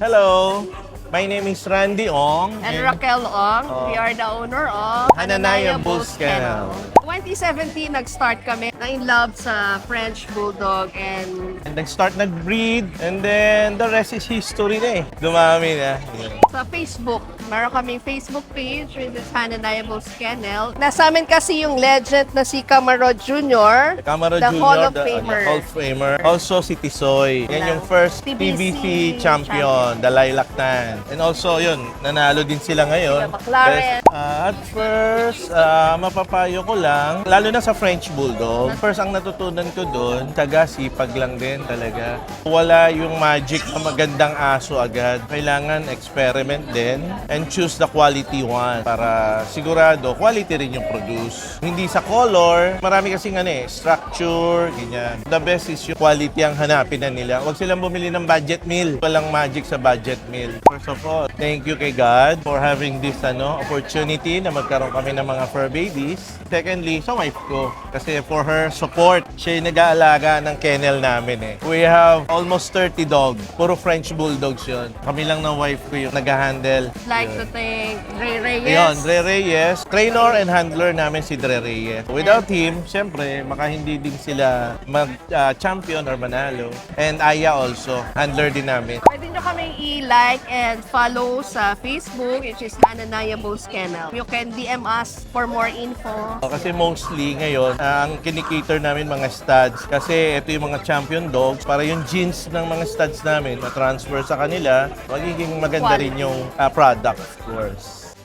Hello, my name is Randy Ong. And Raquel Ong. We are the owner of Hananaya Bulls Kennel. 2017, nag-start kami na in love sa French Bulldog and And nag-start nag-breed, and then the rest is history na eh. Dumami na. sa Facebook. Meron kaming Facebook page with this Hananaya Bulls Kennel. Nasa amin kasi yung legend na si Camarod Jr., Camaro the Jr., Hall of the Famer. Hall of Famer. Also si Tisoy. Yan yung first TBC TBC champion, the Lilac Tan. And also yun, nanalo din sila ngayon. Sila McLaren. At first, mapapayo ko lang, lalo na sa French Bulldog, first ang natutunan ko doon, taga sipag lang din talaga. Wala yung magic na magandang aso agad. Kailangan experiment din and choose the quality one para sigurado quality rin yung produce. Hindi sa color, marami kasing structure, ganyan. The best is yung quality ang hanapin na nila. Huwag silang bumili ng budget meal. Walang magic sa budget meal. First of all, thank you kay God for having this opportunity na magkaroon kami ng mga fur babies. Secondly, sa wife ko. Kasi for her support, siya yung nag-aalaga ng kennel namin eh. We have almost 30 dogs. Puro French Bulldogs yun. Kami lang ng wife ko yung nag-handle. Like to thank Ray Reyes. Yun, Dre Reyes. Trainer and handler namin si Dre Reyes. Without him, syempre, maka hindi din sila mag-champion or manalo. And Aya also, handler din namin. Pwede nyo kaming i-like and follow sa Facebook, which is Hananaya Bulls Kennel. You can DM us for more info. Kasi mostly ngayon, ang kinikater namin mga studs. Kasi ito yung mga champion dogs. Para yung genes ng mga studs namin ma-transfer sa kanila, magiging maganda rin yung product, of course.